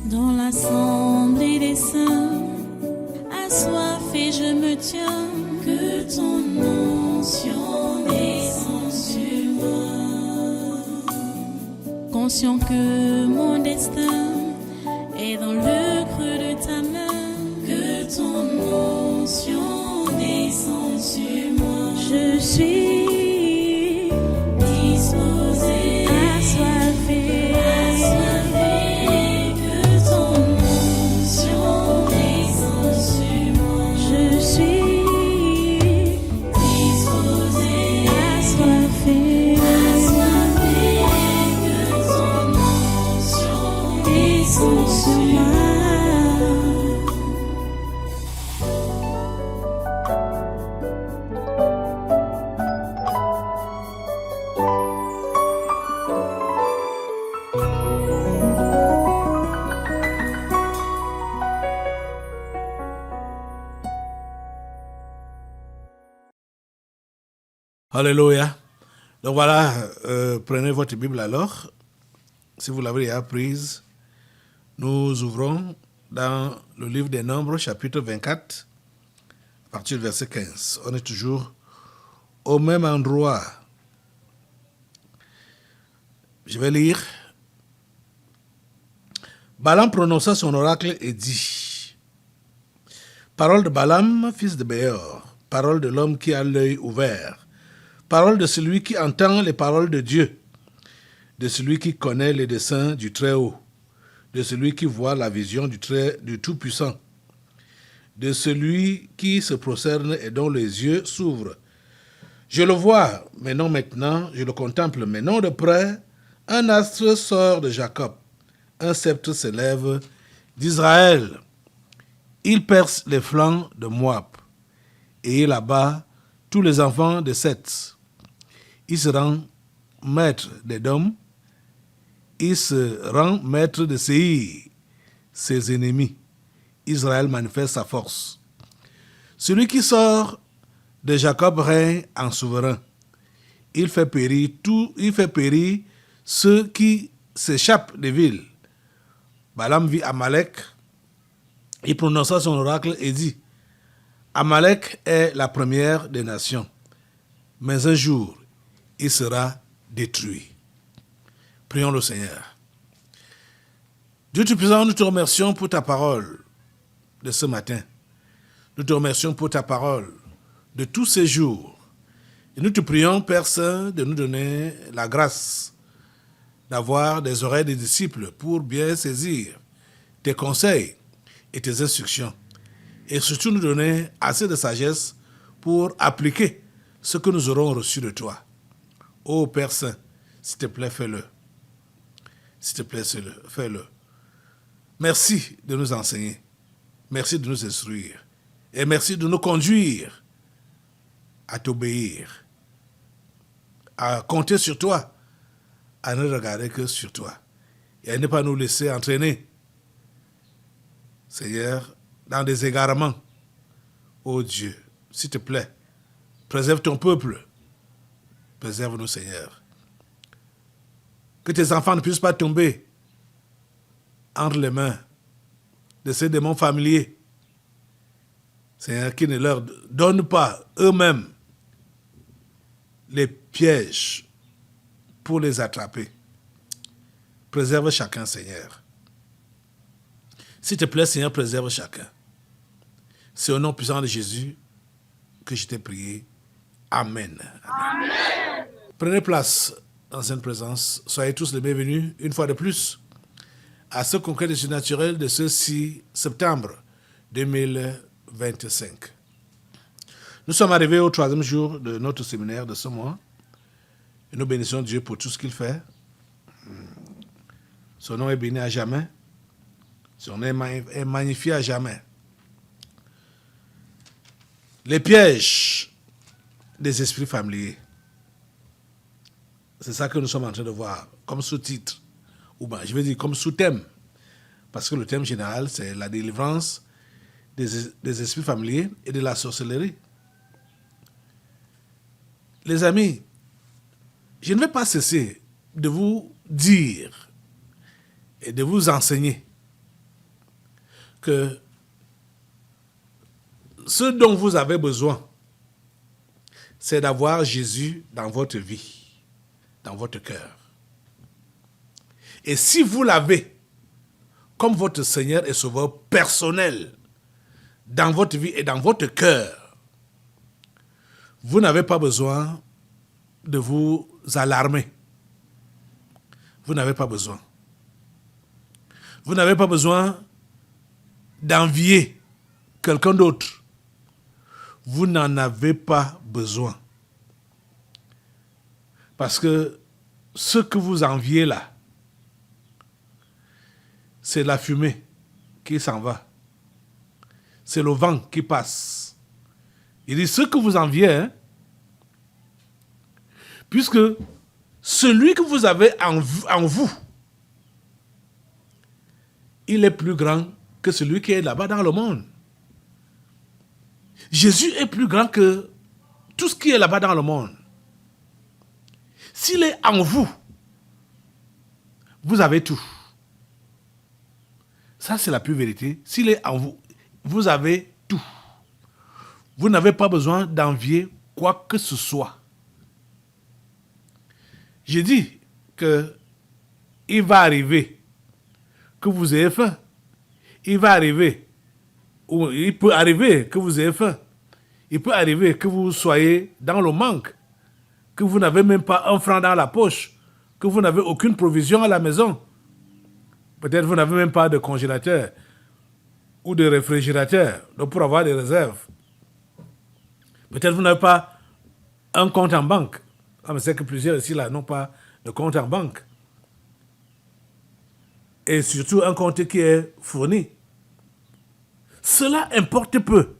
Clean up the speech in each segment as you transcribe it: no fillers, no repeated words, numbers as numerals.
Dans l'assemblée des saints, assoiffé je me tiens, que ton onction descende sur moi. Conscient que mon destin est dans le creux de ta main, que ton onction descende sur moi. Je suis disposé, assoiffé, que ton onction descende sur moi. Je suis disposé, assoiffé, que ton onction descende sur moi. Alléluia. Donc voilà, prenez votre Bible alors. Si vous l'avez déjà prise, nous ouvrons dans le livre des Nombres, chapitre 24, à partir du verset 15. On est toujours au même endroit. Je vais lire. Balaam prononça son oracle et dit: Parole de Balaam, fils de Béor, parole de l'homme qui a l'œil ouvert, parole de celui qui entend les paroles de Dieu, de celui qui connaît les desseins du Très-Haut, de celui qui voit la vision du Tout-Puissant, de celui qui se prosterne et dont les yeux s'ouvrent. Je le vois, mais non maintenant, je le contemple, mais non de près. Un astre sort de Jacob, un sceptre s'élève d'Israël. Il perce les flancs de Moab, et il abat tous les enfants de Seth. Il se rend maître d'Édom, il se rend maître de Séir, ses ennemis. Israël manifeste sa force. Celui qui sort de Jacob règne en souverain. Il fait périr ceux qui s'échappent des villes. Balaam vit Amalek, il prononça son oracle et dit: Amalek est la première des nations, mais un jour, il sera détruit. Prions le Seigneur. Dieu Tout-Puissant, nous te remercions pour ta parole de ce matin. Nous te remercions pour ta parole de tous ces jours. Et nous te prions, Père Saint, de nous donner la grâce d'avoir des oreilles de disciples pour bien saisir tes conseils et tes instructions. Et surtout nous donner assez de sagesse pour appliquer ce que nous aurons reçu de toi. Ô Père Saint, s'il te plaît, fais-le. S'il te plaît, fais-le. Merci de nous enseigner. Merci de nous instruire. Et merci de nous conduire à t'obéir, à compter sur toi, à ne regarder que sur toi. Et à ne pas nous laisser entraîner, Seigneur, dans des égarements. Ô Dieu, s'il te plaît, préserve ton peuple. Préserve-nous, Seigneur. Que tes enfants ne puissent pas tomber entre les mains de ces démons familiers. Seigneur, qui ne leur donnent pas eux-mêmes les pièges pour les attraper. Préserve chacun, Seigneur. S'il te plaît, Seigneur, préserve chacun. C'est au nom puissant de Jésus que je t'ai prié. Amen. Amen. Prenez place dans cette présence. Soyez tous les bienvenus, une fois de plus, à ce congrès du surnaturel de ce 6 septembre 2025. Nous sommes arrivés au 3e jour de notre séminaire de ce mois. Et nous bénissons Dieu pour tout ce qu'il fait. Son nom est béni à jamais. Son nom est magnifié à jamais. Les pièges des esprits familiers. C'est ça que nous sommes en train de voir comme sous-titre. Ou bien, je vais dire comme sous-thème. Parce que le thème général, c'est la délivrance des esprits familiers et de la sorcellerie. Les amis, je ne vais pas cesser de vous dire et de vous enseigner que ce dont vous avez besoin, c'est d'avoir Jésus dans votre vie, dans votre cœur. Et si vous l'avez comme votre Seigneur et Sauveur personnel dans votre vie et dans votre cœur, vous n'avez pas besoin de vous alarmer. Vous n'avez pas besoin. Vous n'avez pas besoin d'envier quelqu'un d'autre. Vous n'en avez pas besoin. Parce que ce que vous enviez là, c'est la fumée qui s'en va. C'est le vent qui passe. Il dit ce que vous enviez, hein, puisque celui que vous avez en vous, il est plus grand que celui qui est là-bas dans le monde. Jésus est plus grand que tout ce qui est là-bas dans le monde. S'il est en vous, vous avez tout. Ça, c'est la pure vérité. S'il est en vous, vous avez tout. Vous n'avez pas besoin d'envier quoi que ce soit. J'ai dit qu'il va arriver que vous ayez faim. Il va arriver, ou il peut arriver que vous ayez faim. Il peut arriver que vous soyez dans le manque, que vous n'avez même pas un franc dans la poche, que vous n'avez aucune provision à la maison. Peut-être vous n'avez même pas de congélateur ou de réfrigérateur, donc pour avoir des réserves. Peut-être vous n'avez pas un compte en banque. Ah, mais c'est que plusieurs ici là n'ont pas de compte en banque. Et surtout un compte qui est fourni. Cela importe peu.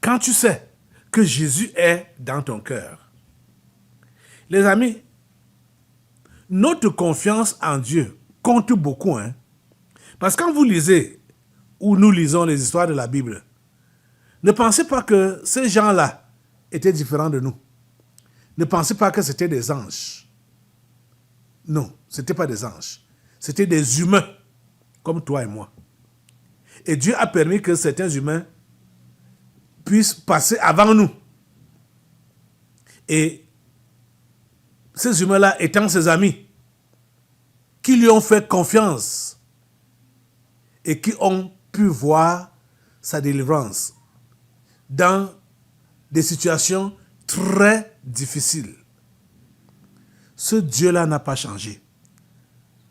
Quand tu sais que Jésus est dans ton cœur. Les amis, notre confiance en Dieu compte beaucoup. Hein? Parce que quand vous lisez, ou nous lisons les histoires de la Bible, ne pensez pas que ces gens-là étaient différents de nous. Ne pensez pas que c'était des anges. Non, ce n'étaient pas des anges. C'était des humains, comme toi et moi. Et Dieu a permis que certains humains puissent passer avant nous. Et ces humains-là étant ses amis, qui lui ont fait confiance et qui ont pu voir sa délivrance dans des situations très difficiles. Ce Dieu-là n'a pas changé.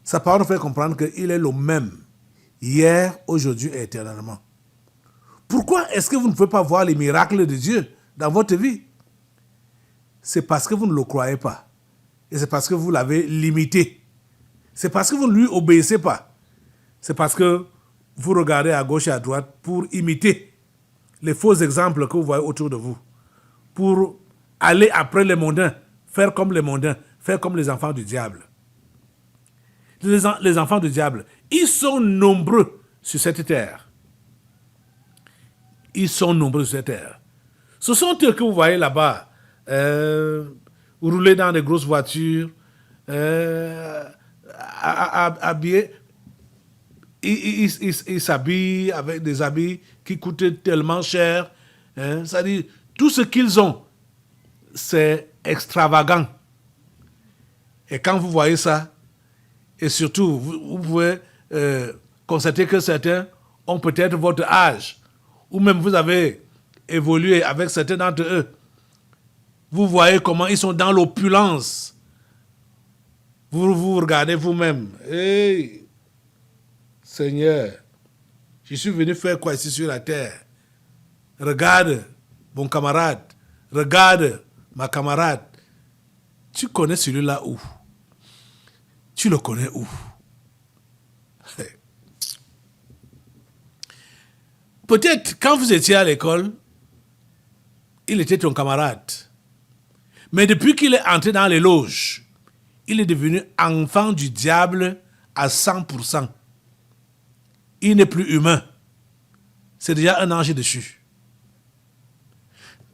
Sa parole nous fait comprendre qu'il est le même, hier, aujourd'hui et éternellement. Pourquoi est-ce que vous ne pouvez pas voir les miracles de Dieu dans votre vie? C'est parce que vous ne le croyez pas. Et c'est parce que vous l'avez limité. C'est parce que vous ne lui obéissez pas. C'est parce que vous regardez à gauche et à droite pour imiter les faux exemples que vous voyez autour de vous. Pour aller après les mondains, faire comme les mondains, faire comme les enfants du diable. Les enfants du diable, ils sont nombreux sur cette terre. Ils sont nombreux sur cette terre. Ce sont eux que vous voyez là-bas, rouler dans des grosses voitures, habillés. Ils s'habillent avec des habits qui coûtent tellement cher. Hein? C'est-à-dire, tout ce qu'ils ont, c'est extravagant. Et quand vous voyez ça, et surtout, vous pouvez constater que certains ont peut-être votre âge, ou même vous avez évolué avec certains d'entre eux. Vous voyez comment ils sont dans l'opulence. Vous regardez vous-même. Hey, Seigneur, je suis venu faire quoi ici sur la terre? Regarde mon camarade. Regarde ma camarade. Tu connais celui-là où? Tu le connais où? Peut-être quand vous étiez à l'école, il était ton camarade. Mais depuis qu'il est entré dans les loges, il est devenu enfant du diable à 100%. Il n'est plus humain. C'est déjà un ange déchu.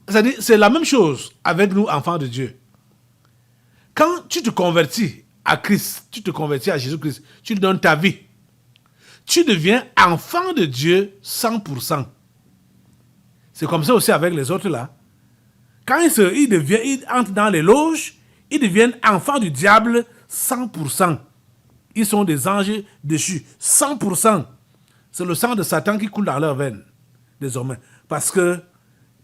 C'est-à-dire, c'est la même chose avec nous, enfants de Dieu. Quand tu te convertis à Christ, tu te convertis à Jésus-Christ, tu lui donnes ta vie. tu deviens enfant de Dieu 100%. C'est comme ça aussi avec les autres là. Quand ils entrent dans les loges, ils deviennent enfants du diable 100%. Ils sont des anges déchus 100%. C'est le sang de Satan qui coule dans leurs veines, désormais. Parce que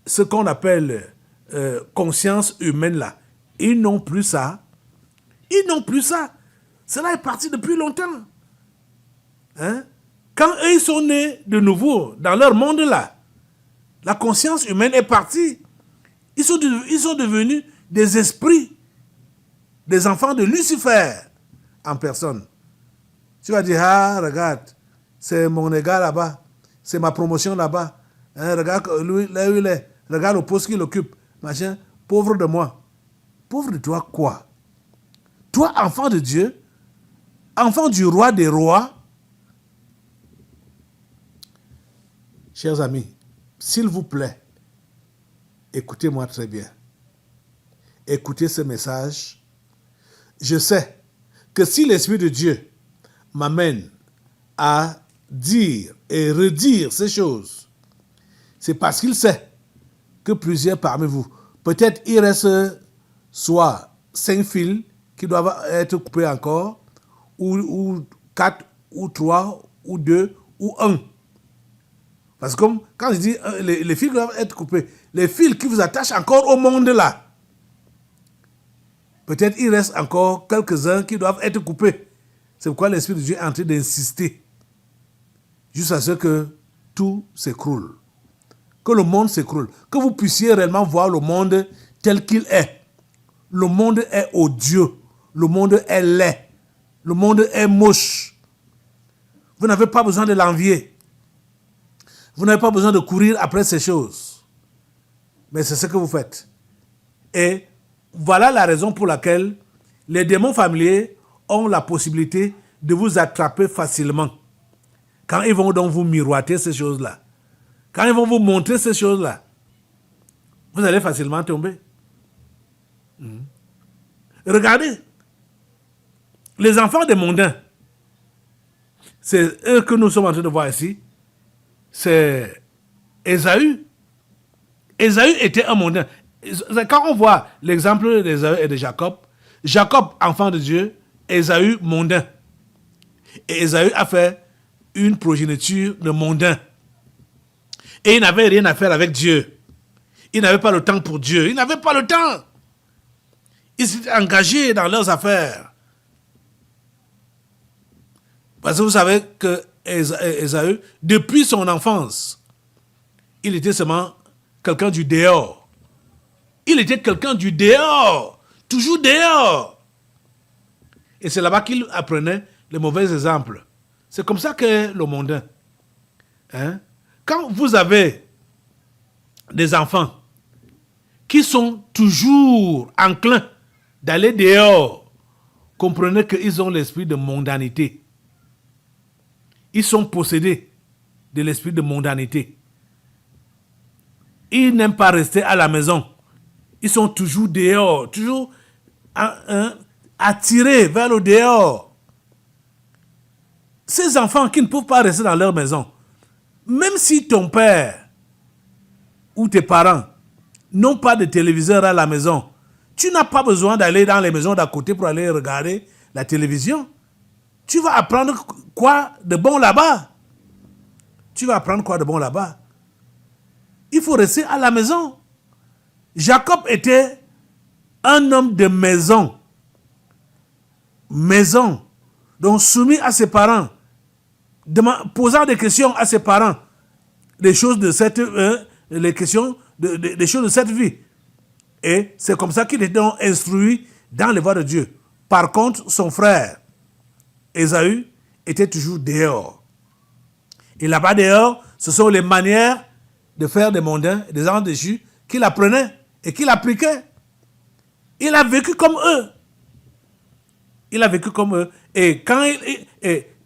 ce qu'on appelle conscience humaine là, ils n'ont plus ça. Ils n'ont plus ça. Cela est parti depuis longtemps. Hein? Quand eux, ils sont nés de nouveau dans leur monde là, la conscience humaine est partie. Ils sont devenus des esprits, des enfants de Lucifer en personne. Tu vas dire, ah, regarde, c'est mon égard là-bas, c'est ma promotion là-bas. Hein, regarde lui, là où il est, regarde le poste qu'il occupe, machin, pauvre de moi. Pauvre de toi quoi? Toi, enfant de Dieu, enfant du roi des rois. Chers amis, s'il vous plaît, écoutez-moi très bien. Écoutez ce message. Je sais que si l'Esprit de Dieu m'amène à dire et redire ces choses, c'est parce qu'il sait que plusieurs parmi vous, peut-être il reste soit 5 fils qui doivent être coupés encore, ou 4, ou 3, ou 2, ou 1. Parce que comme quand je dis les fils doivent être coupés, les fils qui vous attachent encore au monde là, peut-être il reste encore quelques-uns qui doivent être coupés. C'est pourquoi l'Esprit de Dieu est en train d'insister jusqu'à ce que tout s'écroule. Que le monde s'écroule. Que vous puissiez réellement voir le monde tel qu'il est. Le monde est odieux. Le monde est laid. Le monde est moche. Vous n'avez pas besoin de l'envier. Vous n'avez pas besoin de courir après ces choses. Mais c'est ce que vous faites. Et voilà la raison pour laquelle les démons familiers ont la possibilité de vous attraper facilement. Quand ils vont donc vous miroiter ces choses-là, quand ils vont vous montrer ces choses-là, vous allez facilement tomber. Regardez, les enfants des mondains, c'est eux que nous sommes en train de voir ici, c'est Ésaü. Ésaü était un mondain. Quand on voit l'exemple d'Ésaü et de Jacob, Jacob, enfant de Dieu, Ésaü, mondain. Et Ésaü a fait une progéniture de mondains. Et il n'avait rien à faire avec Dieu. Il n'avait pas le temps pour Dieu. Il n'avait pas le temps. Ils s'étaient engagés dans leurs affaires. Parce que vous savez que Ésaü, depuis son enfance, il était seulement quelqu'un du dehors. Il était quelqu'un du dehors. Toujours dehors. Et c'est là-bas qu'il apprenait les mauvais exemples. C'est comme ça que le mondain. Hein? Quand vous avez des enfants qui sont toujours enclins d'aller dehors, comprenez qu'ils ont l'esprit de mondanité. Ils sont possédés de l'esprit de mondanité. Ils n'aiment pas rester à la maison. Ils sont toujours dehors, toujours attirés vers le dehors. Ces enfants qui ne peuvent pas rester dans leur maison, même si ton père ou tes parents n'ont pas de téléviseur à la maison, tu n'as pas besoin d'aller dans les maisons d'à côté pour aller regarder la télévision. Tu vas apprendre quoi de bon là-bas. Tu vas apprendre quoi de bon là-bas. Il faut rester à la maison. Jacob était un homme de maison. Maison. Donc soumis à ses parents. Posant des questions à ses parents. Des choses de cette, les questions des choses de cette vie. Et c'est comme ça qu'il était donc instruit dans les voies de Dieu. Par contre, son frère, Ésaü, était toujours dehors. Et là-bas dehors, ce sont les manières de faire des mondains, des enfants déchus, qu'il apprenait et qu'il appliquait. Il a vécu comme eux. Il a vécu comme eux. Et quand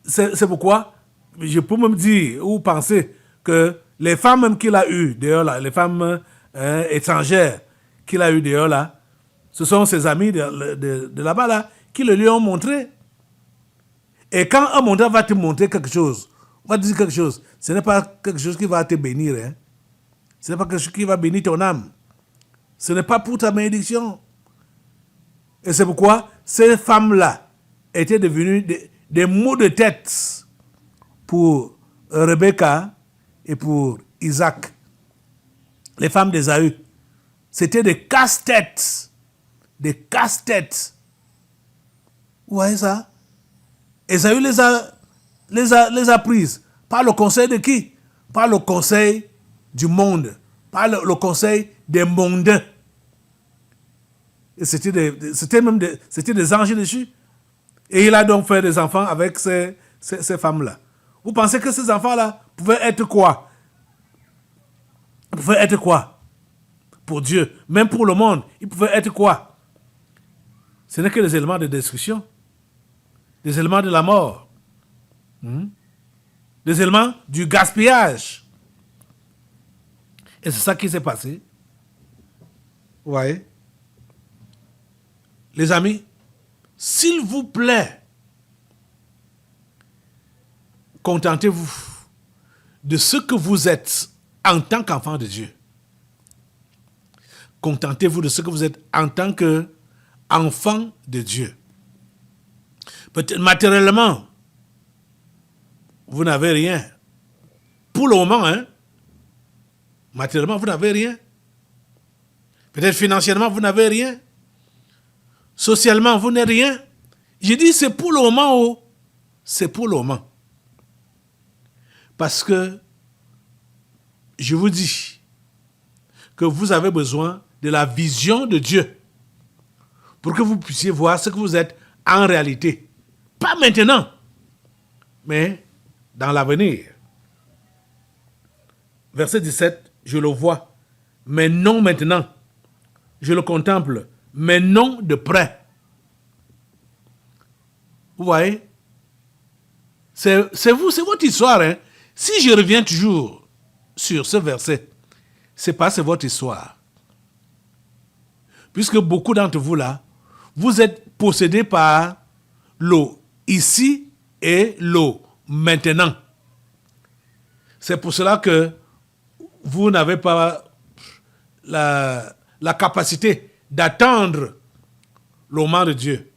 c'est pourquoi je peux même dire ou penser que les femmes même qu'il a eues dehors là, les femmes étrangères qu'il a eues dehors là, ce sont ses amis de là-bas là qui le lui ont montré. Et quand un mondain va te montrer quelque chose, On va te dire quelque chose. Ce n'est pas quelque chose qui va te bénir. Hein. Ce n'est pas quelque chose qui va bénir ton âme. Ce n'est pas pour ta bénédiction. Et c'est pourquoi ces femmes-là étaient devenues des maux de tête pour Rebecca et pour Isaac. Les femmes d'Ésaü. C'était des casse-têtes. Des casse-têtes. Vous voyez ça? Ésaü les a prises. Par le conseil de qui? Par le conseil du monde. Par le conseil des mondains. Et c'était des anges dessus. Et il a donc fait des enfants avec ces femmes-là. Vous pensez que ces enfants-là pouvaient être quoi? Ils pouvaient être quoi? Pour Dieu. Même pour le monde, ils pouvaient être quoi? Ce n'est que des éléments de destruction. Des éléments de la mort. Des éléments du gaspillage. Et c'est ça qui s'est passé. Vous voyez? Les amis, s'il vous plaît, contentez-vous de ce que vous êtes en tant qu'enfant de Dieu. Contentez-vous de ce que vous êtes en tant qu'enfant de Dieu. Peut-être matériellement, vous n'avez rien. Pour le moment, hein? Matériellement, vous n'avez rien. Peut-être financièrement, vous n'avez rien. Socialement, vous n'êtes rien. Je dis c'est pour le moment. Oh. C'est pour le moment. Parce que je vous dis que vous avez besoin de la vision de Dieu pour que vous puissiez voir ce que vous êtes en réalité. Pas maintenant, mais dans l'avenir. Verset 17, je le vois, mais non maintenant. Je le contemple, mais non de près. Vous voyez? C'est vous, c'est votre histoire. Hein? Si je reviens toujours sur ce verset, c'est pas c'est votre histoire. Puisque beaucoup d'entre vous là, vous êtes possédés par l'eau ici et l'eau maintenant. C'est pour cela que vous n'avez pas la capacité d'attendre le moment de Dieu.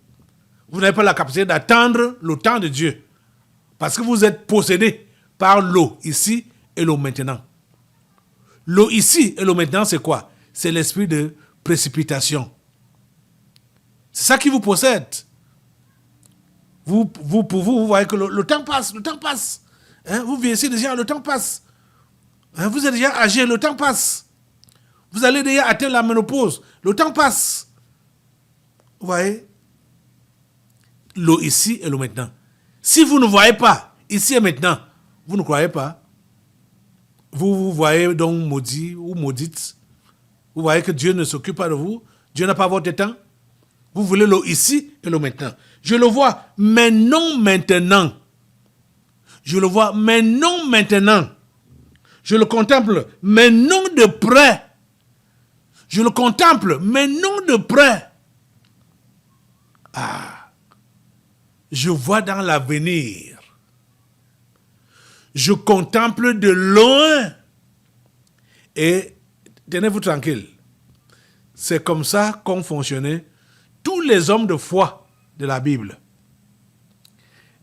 Vous n'avez pas la capacité d'attendre le temps de Dieu. Parce que vous êtes possédés par l'eau ici et l'eau maintenant. L'eau ici et l'eau maintenant, c'est quoi? C'est l'esprit de précipitation. C'est ça qui vous possède. Pour vous, vous voyez que le temps passe, le temps passe. Hein? Vous vieillissez déjà, le temps passe. Hein? Vous êtes déjà âgé, le temps passe. Vous allez déjà atteindre la ménopause, le temps passe. Vous voyez? L'eau ici et l'eau maintenant. Si vous ne voyez pas ici et maintenant, vous ne croyez pas. Vous vous voyez donc maudit ou maudite. Vous voyez que Dieu ne s'occupe pas de vous. Dieu n'a pas votre temps. Vous voulez l'eau ici et l'eau maintenant. Je le vois, mais non maintenant. Je le vois, mais non maintenant. Je le contemple, mais non de près. Je le contemple, mais non de près. Ah. Je vois dans l'avenir. Je contemple de loin. Et tenez-vous tranquille. C'est comme ça qu'ont fonctionné tous les hommes de foi de la Bible.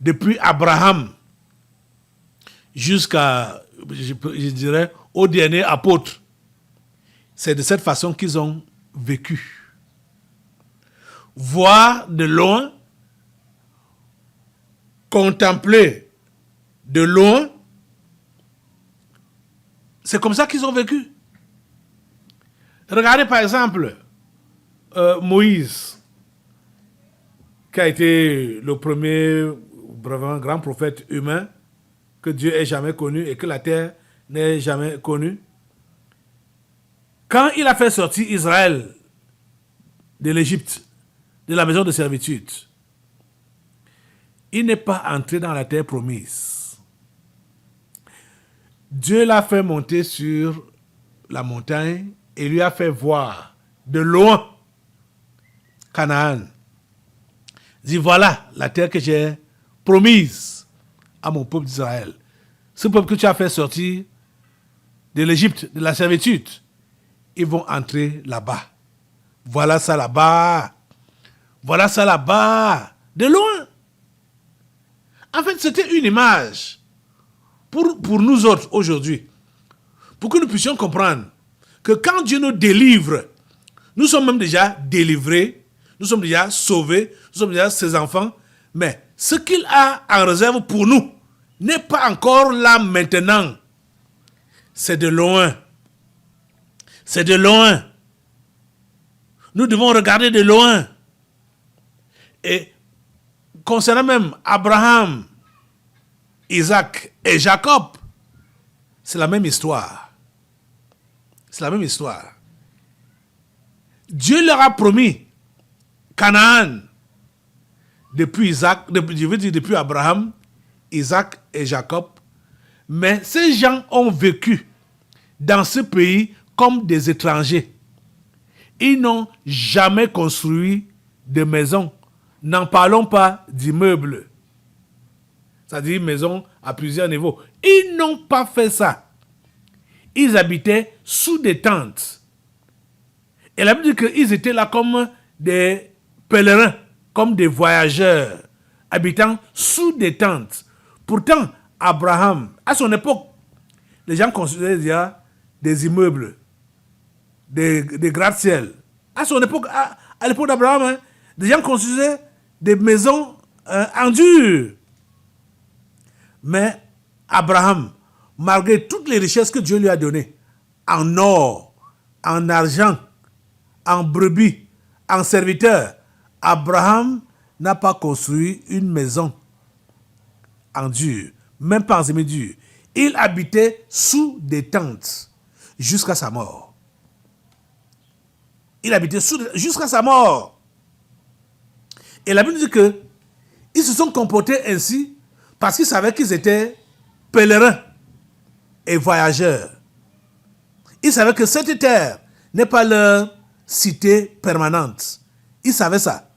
Depuis Abraham jusqu'à, je dirais, au dernier apôtre. C'est de cette façon qu'ils ont vécu. Voir de loin, contempler de loin, c'est comme ça qu'ils ont vécu. Regardez par exemple Moïse, qui a été le premier vraiment grand prophète humain que Dieu ait jamais connu et que la terre n'ait jamais connu. Quand il a fait sortir Israël de l'Égypte, de la maison de servitude, il n'est pas entré dans la terre promise. Dieu l'a fait monter sur la montagne et lui a fait voir de loin Canaan. Il dit, voilà la terre que j'ai promise à mon peuple d'Israël. ce peuple que tu as fait sortir de l'Égypte, de la servitude, ils vont entrer là-bas. Voilà ça là-bas. Voilà ça là-bas. De loin. En fait, c'était une image pour nous autres aujourd'hui. Pour que nous puissions comprendre que quand Dieu nous délivre, nous sommes même déjà délivrés, nous sommes déjà sauvés, nous sommes déjà ses enfants, mais ce qu'il a en réserve pour nous n'est pas encore là maintenant. C'est de loin. C'est de loin. Nous devons regarder de loin. Et concernant même Abraham, Isaac et Jacob, c'est la même histoire. C'est la même histoire. Dieu leur a promis Canaan depuis depuis Abraham, Isaac et Jacob. Mais ces gens ont vécu dans ce pays comme des étrangers. Ils n'ont jamais construit de maison. N'en parlons pas d'immeubles. C'est-à-dire maison à plusieurs niveaux. Ils n'ont pas fait ça. Ils habitaient sous des tentes. Et la Bible dit qu'ils étaient là comme des pèlerins, comme des voyageurs, habitant sous des tentes. Pourtant, Abraham, à son époque, les gens construisaient déjà des immeubles, des gratte-ciel. À son époque, à l'époque d'Abraham, les gens construisaient des maisons en dur. Mais Abraham, malgré toutes les richesses que Dieu lui a données, en or, en argent, en brebis, en serviteurs, Abraham n'a pas construit une maison en dur, même pas en semi-dur. Il habitait sous des tentes jusqu'à sa mort. Il habitait jusqu'à sa mort. Et la Bible dit que ils se sont comportés ainsi parce qu'ils savaient qu'ils étaient pèlerins et voyageurs. Ils savaient que cette terre n'est pas leur cité permanente. Ils savaient ça.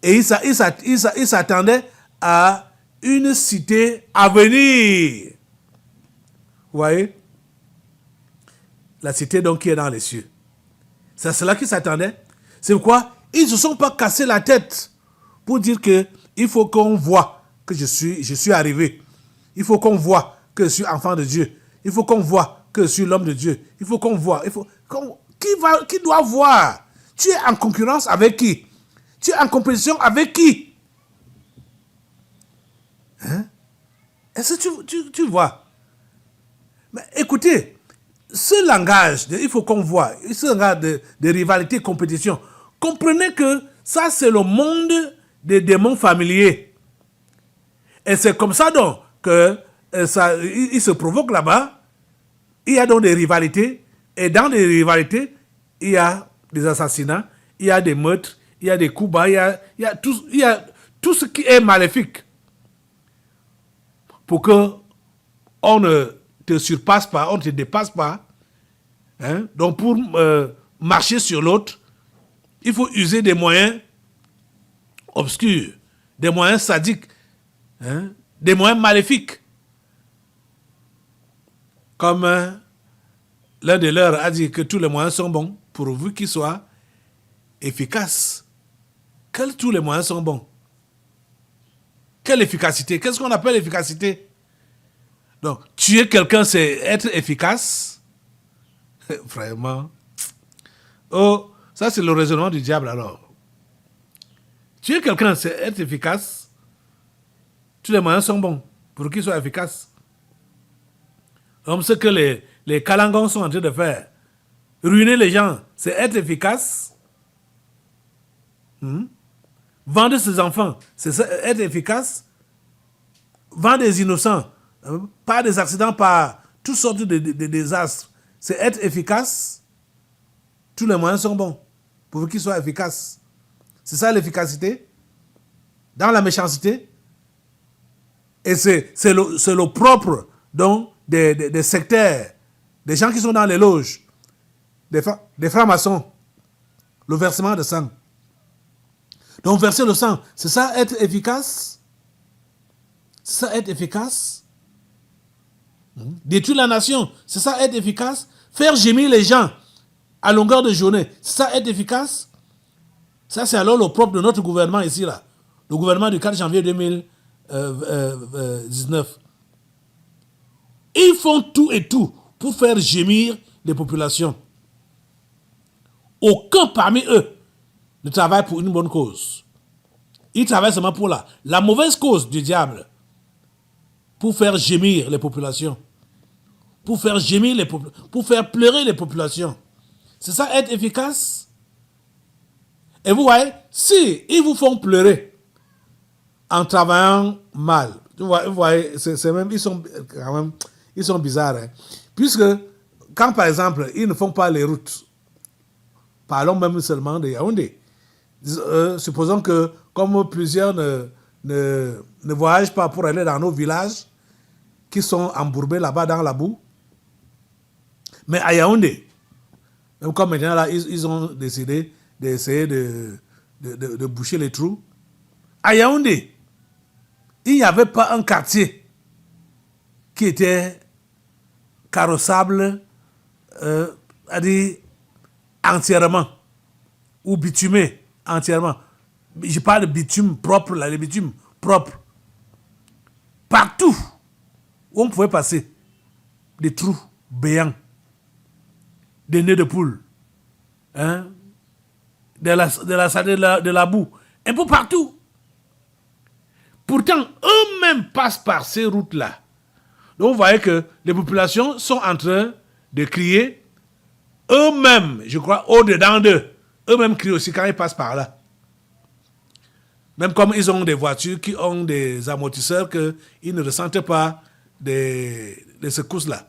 Et ils s'attendaient à une cité à venir. Vous voyez? La cité donc qui est dans les cieux. C'est à cela qu'ils s'attendaient. C'est pourquoi ils ne se sont pas cassés la tête pour dire que il faut qu'on voit que je suis arrivé. Il faut qu'on voit que je suis enfant de Dieu. Il faut qu'on voit que je suis l'homme de Dieu. Il faut qu'on voit. Qui doit voir? Tu es en concurrence avec qui? Tu es en compétition avec qui? Hein? Est-ce que tu vois? Mais écoutez, ce langage, il faut qu'on voit, ce langage de rivalité, compétition, comprenez que ça c'est le monde des démons familiers. Et c'est comme ça donc que il se provoque là-bas. Il y a donc des rivalités. Et dans les rivalités, il y a des assassinats, il y a des meurtres, il y a des coups bas, il y a tout ce qui est maléfique. Pour que on ne te surpasse pas, on ne te dépasse pas. Hein? Donc pour marcher sur l'autre, il faut user des moyens obscurs, des moyens sadiques, hein? Des moyens maléfiques. Comme l'un de leurs a dit que tous les moyens sont bons, pourvu qu'ils soient efficaces. Quels tous les moyens sont bons? Quelle efficacité? Qu'est-ce qu'on appelle efficacité? Donc, tuer quelqu'un, c'est être efficace? Vraiment. Oh, ça c'est le raisonnement du diable alors. Tuer quelqu'un, c'est être efficace? Tous les moyens sont bons pour qu'il soit efficace. Comme ce que les Kalangons sont en train de faire. Ruiner les gens, c'est être efficace. Vendre ses enfants, c'est être efficace. Vendre des innocents, par des accidents, par toutes sortes de désastres, c'est être efficace. Tous les moyens sont bons pour qu'ils soient efficaces. C'est ça l'efficacité. Dans la méchanceté. Et c'est le propre donc, des sectaires, des gens qui sont dans les loges, des francs-maçons, le versement de sang. Donc verser le sang, c'est ça être efficace? C'est ça être efficace? Détruire la nation, c'est ça être efficace? Faire gémir les gens à longueur de journée, c'est ça être efficace? Ça, c'est alors le propre de notre gouvernement ici, là. Le gouvernement du 4 janvier 2019. Ils font tout et tout pour faire gémir les populations. Aucun parmi eux ne travaille pour une bonne cause. Ils travaillent seulement pour la mauvaise cause du diable. Pour faire gémir les populations. Pour faire gémir pour faire pleurer les populations. C'est ça être efficace? Et vous voyez, si ils vous font pleurer en travaillant mal, vous voyez, c'est même, ils sont bizarres. Hein? Puisque, quand par exemple, ils ne font pas les routes, parlons même seulement de Yaoundé. Supposons que, comme plusieurs ne voyagent pas pour aller dans nos villages, qui sont embourbés là-bas dans la boue, mais à Yaoundé, même comme maintenant là, ils ont décidé d'essayer de boucher les trous. À Yaoundé, il n'y avait pas un quartier qui était carrossable, entièrement, ou bitumé entièrement. Je parle de bitume propre, là, les bitumes propres. Partout où on pouvait passer, des trous béants, des nez de poule, hein, de la boue, un peu partout. Pourtant, eux-mêmes passent par ces routes-là. Donc, vous voyez que les populations sont en train de crier. Eux-mêmes, je crois, au-dedans d'eux, eux-mêmes crient aussi quand ils passent par là. Même comme ils ont des voitures qui ont des amortisseurs qu'ils ne ressentent pas des secousses-là.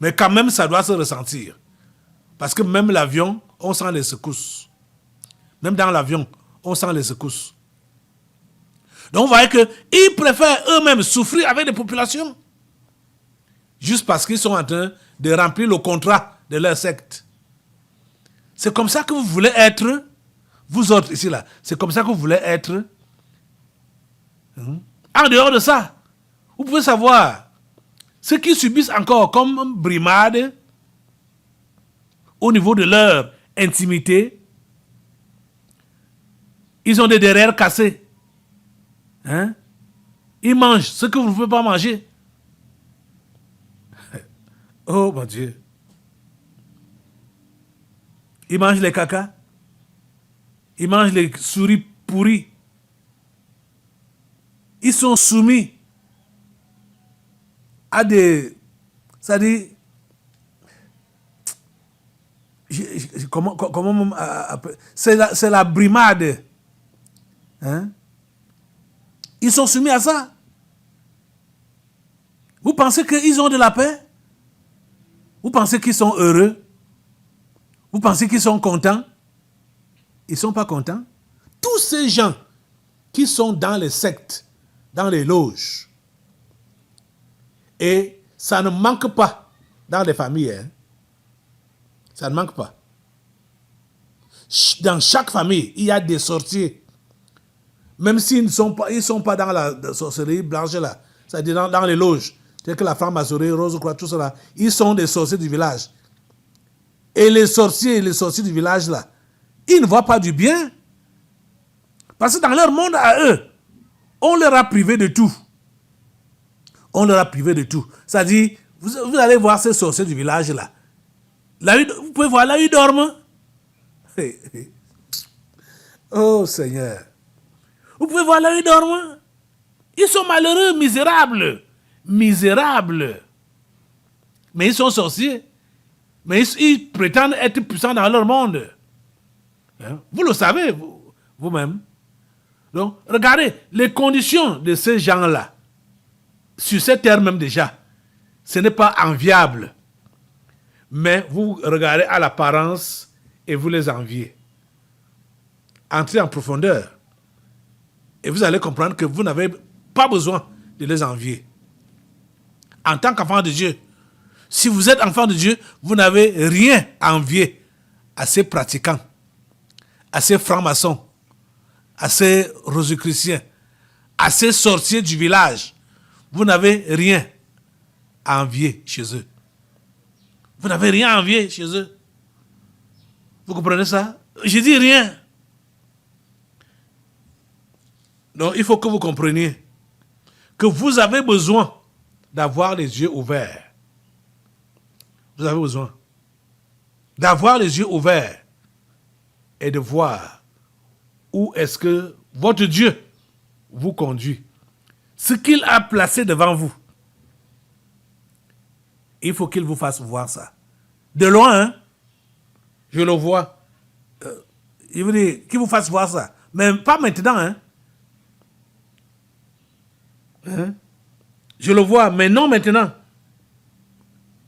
Mais quand même, ça doit se ressentir. Parce que même l'avion, on sent les secousses. Même dans l'avion, on sent les secousses. Donc, vous voyez qu'ils préfèrent eux-mêmes souffrir avec les populations. Juste parce qu'ils sont en train de remplir le contrat de leur secte. C'est comme ça que vous voulez être, vous autres ici, là. C'est comme ça que vous voulez être. En dehors de ça, vous pouvez savoir ceux qui subissent encore comme brimade au niveau de leur intimité. Ils ont des derrières cassés. Hein? Ils mangent ce que vous ne pouvez pas manger. Oh mon Dieu. Ils mangent les cacas. Ils mangent les souris pourries. Ils sont soumis à des... C'est-à-dire... Comment c'est la brimade. Hein? Ils sont soumis à ça. Vous pensez qu'ils ont de la paix? Vous pensez qu'ils sont heureux? Vous pensez qu'ils sont contents? Ils ne sont pas contents. Tous ces gens qui sont dans les sectes, dans les loges, et ça ne manque pas dans les familles. Hein? Ça ne manque pas. Dans chaque famille, il y a des sorciers. Même s'ils ne sont pas dans la sorcellerie blanche là, c'est-à-dire dans les loges, telles que la franc-maçonnerie, Rose Croix, tout cela, ils sont des sorciers du village. Et les sorciers du village là, ils ne voient pas du bien. Parce que dans leur monde à eux, on leur a privé de tout. On leur a privé de tout. C'est-à-dire, vous allez voir ces sorciers du village là. Vous pouvez voir là où ils dorment. Oh Seigneur. Vous pouvez voir là où ils dorment. Ils sont malheureux, misérables. Misérables. Mais ils sont sorciers. Mais ils prétendent être puissants dans leur monde. Hein? Vous le savez, vous-même. Donc, regardez, les conditions de ces gens-là, sur cette terre même déjà, ce n'est pas enviable. Mais vous regardez à l'apparence et vous les enviez. Entrez en profondeur. Et vous allez comprendre que vous n'avez pas besoin de les envier. En tant qu'enfant de Dieu, si vous êtes enfant de Dieu, vous n'avez rien à envier à ces pratiquants, à ces francs-maçons, à ces rosicruciens, à ces sorciers du village. Vous n'avez rien. à envier chez eux. Vous n'avez rien à envier chez eux. Vous comprenez ça? Je dis rien. Donc, il faut que vous compreniez que vous avez besoin d'avoir les yeux ouverts. Vous avez besoin d'avoir les yeux ouverts et de voir où est-ce que votre Dieu vous conduit. Ce qu'il a placé devant vous. Il faut qu'il vous fasse voir ça. De loin, hein? Je le vois. Il veut dire qu'il vous fasse voir ça. Mais pas maintenant, hein? Je le vois, mais non maintenant.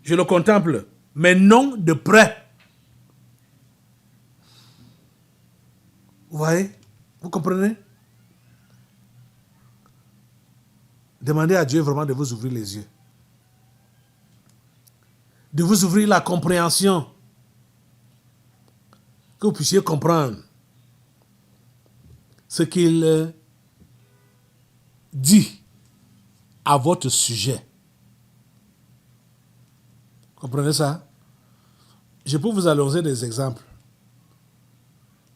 Je le contemple, mais non de près. Vous voyez? Vous comprenez? Demandez à Dieu vraiment de vous ouvrir les yeux. De vous ouvrir la compréhension. Que vous puissiez comprendre ce qu'il dit à votre sujet. Comprenez ça? Je peux vous allonger des exemples.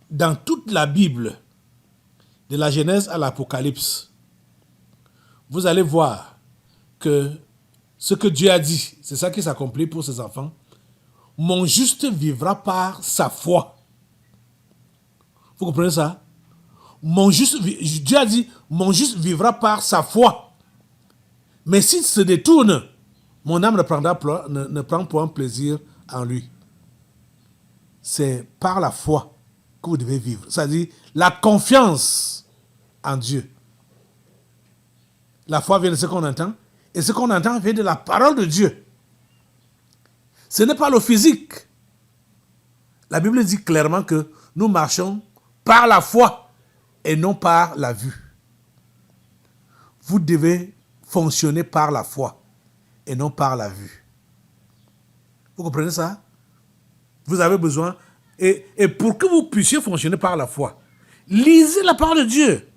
Dans toute la Bible, de la Genèse à l'Apocalypse, vous allez voir que ce que Dieu a dit, c'est ça qui s'accomplit pour ses enfants. Mon juste vivra par sa foi. Vous comprenez ça? Dieu a dit, mon juste vivra par sa foi. Mais s'il se détourne, mon âme ne prend point plaisir en lui. C'est par la foi que vous devez vivre. C'est-à-dire la confiance en Dieu. La foi vient de ce qu'on entend. Et ce qu'on entend vient de la parole de Dieu. Ce n'est pas le physique. La Bible dit clairement que nous marchons par la foi et non par la vue. Vous devez fonctionner par la foi et non par la vue. Vous comprenez ça? Vous avez besoin, et pour que vous puissiez fonctionner par la foi, lisez la parole de Dieu.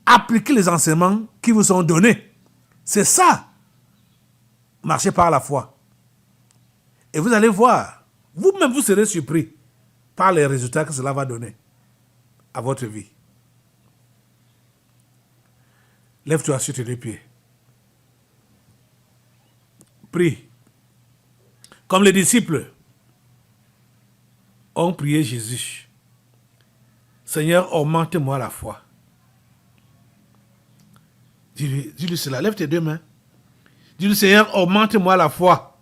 Appliquez les enseignements qui vous sont donnés. C'est ça. Marchez par la foi. Et vous allez voir, vous-même vous serez surpris par les résultats que cela va donner à votre vie. Lève-toi sur tes deux pieds. Prie. Comme les disciples ont prié Jésus. Seigneur, augmente-moi la foi. Dis-lui cela. Lève tes deux mains. Dis-lui, Seigneur, augmente-moi la foi.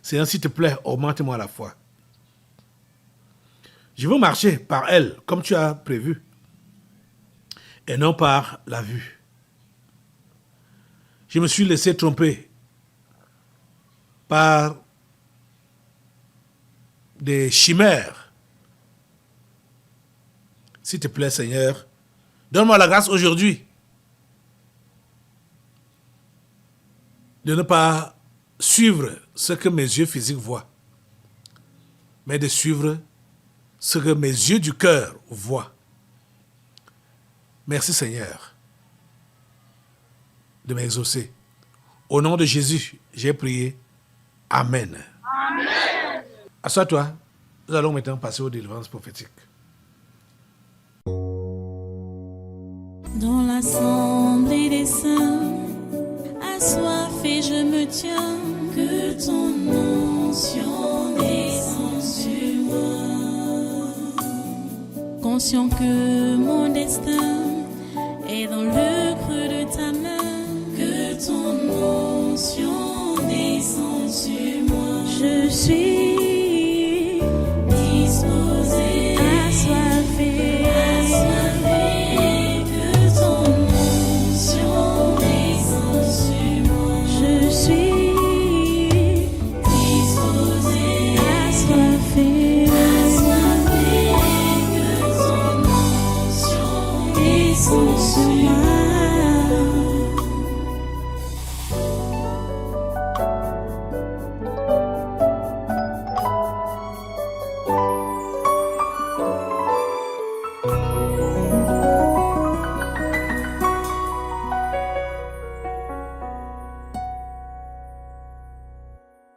Seigneur, s'il te plaît, augmente-moi la foi. Je veux marcher par elle, comme tu as prévu, et non par la vue. Je me suis laissé tromper par des chimères. S'il te plaît, Seigneur, donne-moi la grâce aujourd'hui de ne pas suivre ce que mes yeux physiques voient, mais de suivre ce que mes yeux du cœur voient. Merci Seigneur de m'exaucer. Au nom de Jésus, j'ai prié. Amen. Amen. Assois-toi. Nous allons maintenant passer aux délivrances prophétiques. Dans l'assemblée des saints, assoiffé je me tiens, que ton onction descende sur moi. Conscient que mon destin est dans le creux de ta main, que ton onction descende sur moi. Je suis